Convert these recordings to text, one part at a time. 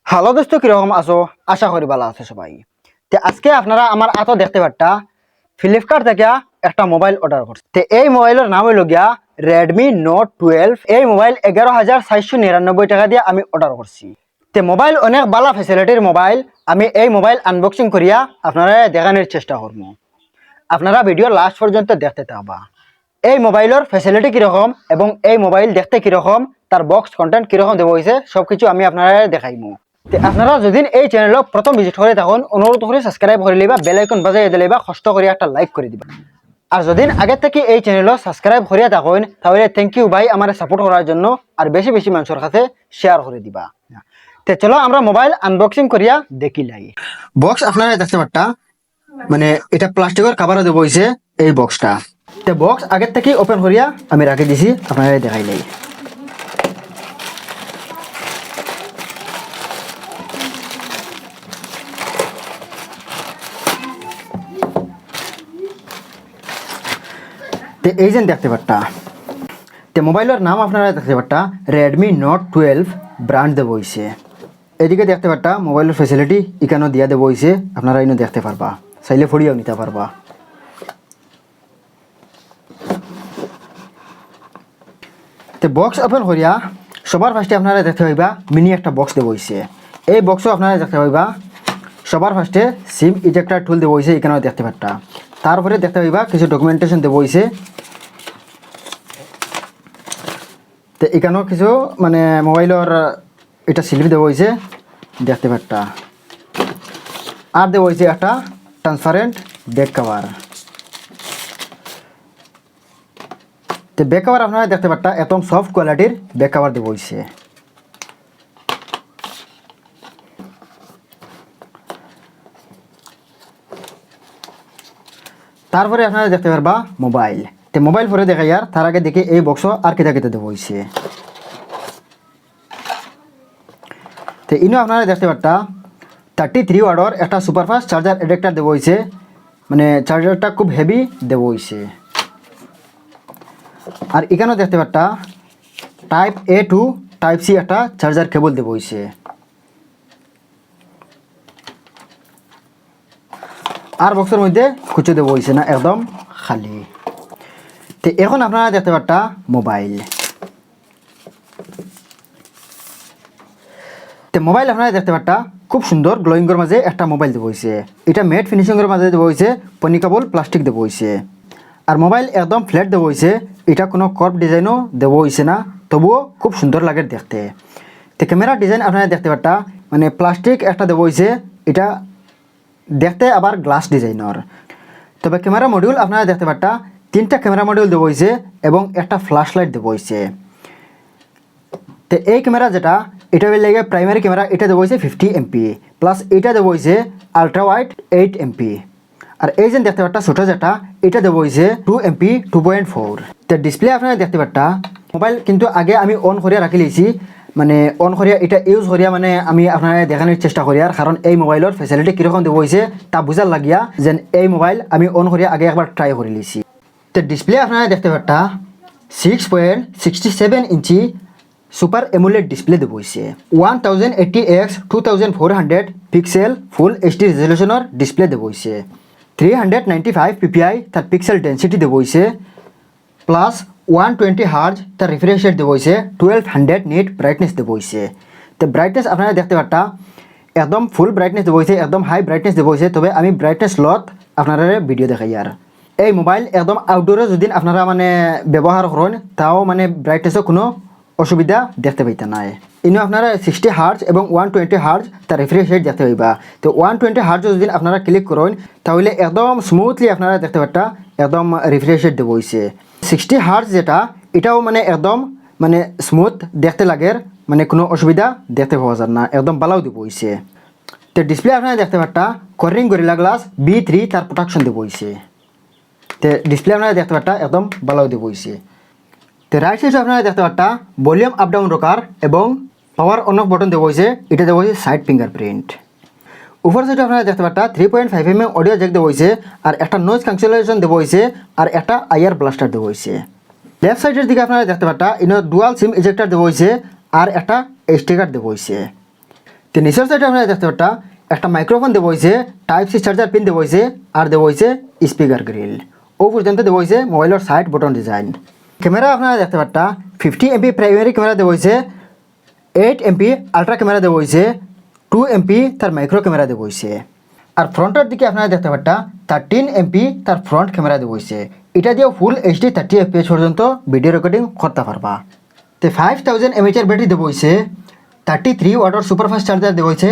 Hello দোস্ত, কিরকম আছো? আশা করি ভালো আছো সবাই। তো আজকে আপনারা আমার আতো দেখতে পারতা ফ্লিপকার্ট থেকে একটা মোবাইল অর্ডার করছে। তো এই মোবাইলের নাম হইল গিয়া রেডমি নোট 12। এই মোবাইল 11,499 টাকা দিয়ে আমি অর্ডার করছি। তো মোবাইল অনেক ভালো ফ্যাসিলিটির মোবাইল। আমি এই মোবাইল আনবক্সিং করিয়া আপনারা দেখানোর চেষ্টা করব। আপনারা ভিডিও লাস্ট পর্যন্ত দেখতে থাকবা। এই মোবাইলের ফ্যাসিলিটি কিরকম এবং এই মোবাইল দেখতে কিরকম, তার বক্স কন্টেন্ট কিরকম দেওয়া হয়েছে সবকিছু আমি আপনারা দেখাইমু। আপনারা যদি এই চ্যানেল প্রথম ভিজিট করে তখন অনুরোধ করে সাবস্ক্রাইব করে লিবা, বেল আইকন বাজাই দিলে বা কষ্ট করে একটা লাইক করে দিবা। আর যদি আগে থেকে এই চ্যানেল সাবস্ক্রাইব করিয়া থাকেন তাহলে থ্যাংক ইউ ভাই আমার সাপোর্ট করার জন্য, আর বেশি বেশি মানুষের কাছে শেয়ার করে দিবা। তো চলো আমরা মোবাইল আনবক্সিং করিয়া দেখি লাই। বক্স আপনারা দেখতে পারতা, মানে এটা প্লাস্টিকের কাভারে দেবো হয়েছে এই বক্সটা। তো বক্স আগের থেকে ওপেন করিয়া আমি রাখি দিছি, আপনারা দেখাই লাই। তো এই যে দেখতে পারতা, তো মোবাইলের নাম আপনারা দেখতে পারতা রেডমি নোট 12 ব্র্যান্ড দেবো হয়েছে। এদিকে দেখতে পারতা মোবাইলের ফ্যাসিলিটি এখানেও দিয়া দেবো হয়েছে, আপনারা ইনো দেখতে পারবা, চাইলে ফড়িয়াও নিতে পারবা। তো বক্স ওপেন করিয়া সবার ফার্স্টে আপনারা দেখতে পাইবা মিনি একটা বক্স দেবো হয়েছে। এই বক্সও আপনারা দেখতে পাইবা সবার ফার্স্টে সিম ইজেক্টার টুল দেবো হয়েছে, এখানেও দেখতে পারতা। তারপরে দেখতে পাইবা কিছু ডকুমেন্টেশন দেবো হয়েছে। তো এখানেও কিছু মানে মোবাইলের এটা স্লিপ দেবো হয়েছে, দেখতে পারতা। আর দেবো হয়েছে একটা ট্রান্সপারেন্ট ব্যাক কভার। তো ব্যাক কভার আপনারা দেখতে পারতা একদম সফট কোয়ালিটির ব্যাক কভার দেবো হয়েছে। তারপরে আপনারা দেখতে পারবা মোবাইল। তো মোবাইল পরে দেখাই, আর তার আগে দেখি এই বক্স আর কেটা কেটে দেবো হয়েছে। তো ইনো আপনারা দেখতে পারতা 33 ওয়াটের একটা সুপারফাস্ট চার্জার এডাপ্টার দেবো হয়েছে, মানে চার্জারটা খুব হেভি দেবো হয়েছে। আর এখানেও দেখতে পারতা type A to type C একটা চার্জার কেবল দেবো হয়েছে। আর বক্সের মধ্যে কিছু দেবো হয়েছে না, একদম খালি। তো এখন আপনারা দেখতে পারতা মোবাইল। তো মোবাইল আপনারা দেখতে পারতা খুব সুন্দর গ্লোয়িংয়ের মাঝে একটা মোবাইল দেবো হয়েছে। এটা ম্যাট ফিনিশিংয়ের মাঝে দেবো হয়েছে, পনিকাবল প্লাস্টিক দেবো হয়েছে। আর মোবাইল একদম ফ্ল্যাট দেবো হয়েছে, এটা কোনো কর্ভ ডিজাইনও দেবো হয়েছে না, তবুও খুব সুন্দর লাগে দেখতে। তো ক্যামেরার ডিজাইন আপনারা দেখতে পারতা মানে প্লাস্টিক একটা দেবো হয়েছে, এটা দেখতে আবার গ্লাস ডিজাইনের। তবে ক্যামেরা মডিউল আপনারা দেখতে পারতা 3টা ক্যামেরা মডিউল দেবো হয়েছে এবং একটা ফ্ল্যাশ লাইট দেবো হয়েছে। তো এই ক্যামেরা যেটা এটা লাগে প্রাইমারি ক্যামেরা, এটা দেবো হয়েছে 50 MP প্লাস এটা দেবো হয়েছে আলট্রা ওয়াইড 8 MP। আর এই যে দেখতে পারতা ছোটো যেটা এটা দেবো হয়েছে 2 MP 2.4। তো ডিসপ্লে আপনারা দেখতে পারতা মোবাইল কিন্তু আগে আমি অন করিয়া রাখি লিছি, মানে অন করিয়া এটা ইউজ করিয়া মানে আমি আপনারা দেখানোর চেষ্টা করি, আর কারণ এই মোবাইলের ফ্যাসিলিটি কীরকম দেবো হয়েছে তা বুঝার লাগিয়া যেন এই মোবাইল আমি অন করিয়া আগে একবার ট্রাই করে লিছি। তো ডিসপ্লে আপনারা দেখতে পারতা 6.67 ইঞ্চি সুপার এমুলেট ডিসপ্লে দেবো হয়েছে। 1080x 2400 পিক্সেল ফুল HD রেজলিউশনের ডিসপ্লে দেবো হয়েছে। 395 PPI তার পিক্সেল ডেন্সিটি দেবো হয়েছে, প্লাস 120 হার্জ তার রিফ্রেশ রেট দেবো হয়েছে, 1200 নিট ব্রাইটনেস দেবো হয়েছে। তো ব্রাইটনেস আপনারা দেখতে পারতা একদম ফুল ব্রাইটনেস দেবো হয়েছে, একদম হাই ব্রাইটনেস দেবো হয়েছে। তবে আমি ব্রাইটনেস লত আপনারা ভিডিও দেখাই। আর এই মোবাইল একদম আউটডোরে যদি আপনারা মানে ব্যবহার করেন তাও মানে ব্রাইটনেসও কোনো অসুবিধা দেখতে পাইতে নাই। ইনো আপনারা 60 হার্জ এবং 120 হার্জ তার রিফ্রেশ রেট দেখতে পাইবা। তো 120 হার্জ যদি আপনারা ক্লিক করেন তাহলে একদম স্মুথলি আপনারা দেখতে পারতা একদম রিফ্রেশ রেট দেবো হয়েছে। 60 হার্জ যেটা এটাও মানে একদম মানে স্মুথ দেখতে লাগে, মানে কোনো অসুবিধা দেখতে পাওয়া যায় না, একদম ভালো দেবো হয়েছে। তো ডিসপ্লে আপনারা দেখতে পারতা কর্নিং গরিলা গ্লাস B3 তার প্রোটেকশন দেবো হয়েছে। তো ডিসপ্লে আপনারা দেখতে পারতা একদম ভালো দেবো হয়েছে। তো রাইট সাইডে আপনারা দেখতে পারতা ভলিউম আপ ডাউন রকার এবং পাওয়ার অন অফ বটন দেবো হয়েছে, এটা দেবো হয়েছে সাইড ফিঙ্গারপ্রিন্ট। উপর সাইডে আপনারা দেখতে পারতা 3.5 mm অডিও জ্যাক দেবো হয়েছে, আর একটা নয়েজ ক্যান্সেলেশন দেবো হয়েছে, আর একটা আইআর ব্লাস্টার দেবো হয়েছে। লেফট সাইডের দিকে আপনারা দেখতে পারতা ইনো ডুয়াল সিম ইজেক্টার দেবো হয়েছে, আর একটা স্টিকার দেবো হয়েছে। তো নিচের সাইডে আপনারা দেখতে পাচ্ছেন একটা মাইক্রোফোন দেওয়া হয়েছে, টাইপ সি চার্জার পিন দেওয়া হয়েছে, আর দেওয়া হয়েছে স্পিকার গ্রিল। ও পর্যন্ত দেওয়া হয়েছে মোবাইলের সাইড বটন ডিজাইন। ক্যামেরা আপনারা দেখতে পাচ্ছেন 50 MP প্রাইমারি ক্যামেরা দেওয়া হয়েছে, 8 MP আলট্রা ক্যামেরা দেওয়া হয়েছে, 2 MP তার মাইক্রো ক্যামেরা দেওয়া হয়েছে। আর ফ্রন্টের দিকে আপনারা দেখতে পাচ্ছেন 13 MP তার ফ্রন্ট ক্যামেরা দেওয়া হয়েছে। এটা দিয়েও ফুল HD 30 FPS পর্যন্ত ভিডিও রেকর্ডিং করতে পারবা। তো 5000 mAh ব্যাটারি দেওয়া হয়েছে, 33 ওয়াটের সুপারফাস্ট চার্জার দেওয়া হয়েছে।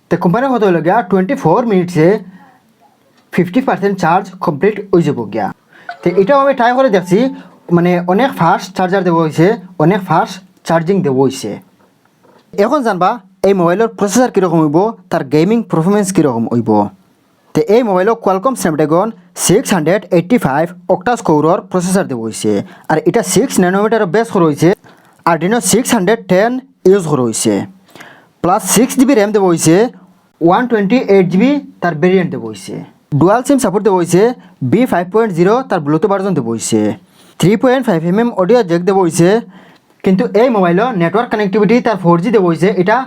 তো কোম্পানির হতে হলো গিয়া 24 মিনিটসে 50% চার্জ কমপ্লিট হয়ে যাব গিয়া। তো এটাও আমি ট্রাই করে দেখছি, মানে অনেক ফাস্ট চার্জার দেওয়া হয়েছে, অনেক ফাস্ট চার্জিং দেওয়া হয়েছে। এখন জানবা এই মোবাইলের প্রসেসর কীরকম হইব, তার গেমিং পারফরমেন্স কীরকম হইব। তো এই মোবাইলক কোয়ালকম স্ন্যাপড্রাগন 685 অক্টাস কোরের প্রসেসর দেওয়া হয়েছে। আর এটা 6 ন্যানোমিটার বেস করা হয়েছে, আরডিনো 610 ইউজ করা হয়েছে। প্লাস 6GB র্যাম দেওয়া হয়েছে, 128GB তার ভেরিয়েন্ট দেওয়া হয়েছে। ডুয়াল সিম সাপোর্ট দেওয়া হয়েছে, B5.0 তার ব্লুটুথ ভার্জন দেওয়া হয়েছে। 3.5mm অডিও জ্যাক দেওয়া হয়েছে। কিন্তু এই মোবাইলের নেটওয়ার্ক কানেক্টিভিটি তার 4G দেওয়া হয়েছে, এটা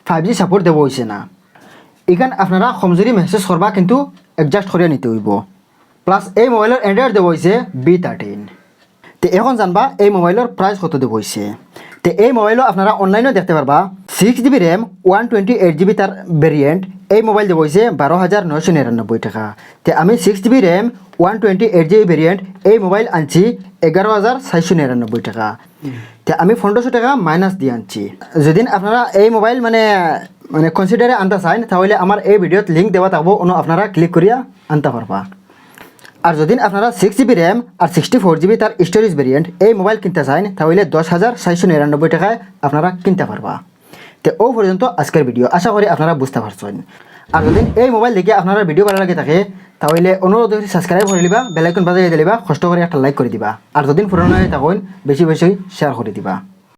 5G সাপোর্ট দেওয়া হয়েছে না। এখানে আপনারা কমজোরি মেসেজ করবা, কিন্তু অ্যাডজাস্ট করে নিতে হইব। প্লাস এই মোবাইলের অ্যান্ড্রয়েড দেওয়া হয়েছে B13। তো এখন জানবা এই মোবাইলের প্রাইস কত দেওয়া হয়েছে। তো এই মোবাইলও আপনারা অনলাইনেও দেখতে পারবা। 6GB র্যাম 128GB তার ভেরিয়েন্ট, এই মোবাইল দেওয়া হয়েছে 12,999 টাকা। তো আমি 6GB র্যাম 128GB ভেরিয়েন্ট এই মোবাইল আনছি 11,499 টাকা। তো আমি 1500 টাকা মাইনাস দিয়ে আনছি। যদি আপনারা এই মোবাইল মানে কনসিডারে আনতে চান, তাহলে আমার এই ভিডিওত লিঙ্ক দেওয়া থাকবো, আপনারা ক্লিক করিয়া আনতে পারবা। আর যদি আপনারা 6GB র্যাম আর 64GB তার স্টোরেজ ভেরিয়েন্ট এই মোবাইল কিনতে চান, তাহলে 10,499 টাকায় আপনারা কিনতে পারবা। তো ও পর্যন্ত আজকের ভিডিও, আশা করি আপনারা বুঝতে পারছেন। আর যদি এই মোবাইল দেখে আপনারা ভিডিও ভালো লাগে থাকে, তাহলে অনুরোধ করে সাবস্ক্রাইব করে দিবা, বেল আইকন বাজিয়ে দিবা, কষ্ট করে একটা লাইক করে দিবা। আর যদি পুরনো হয়ে থাকুন, বেশি বেশি শেয়ার করে দিবা।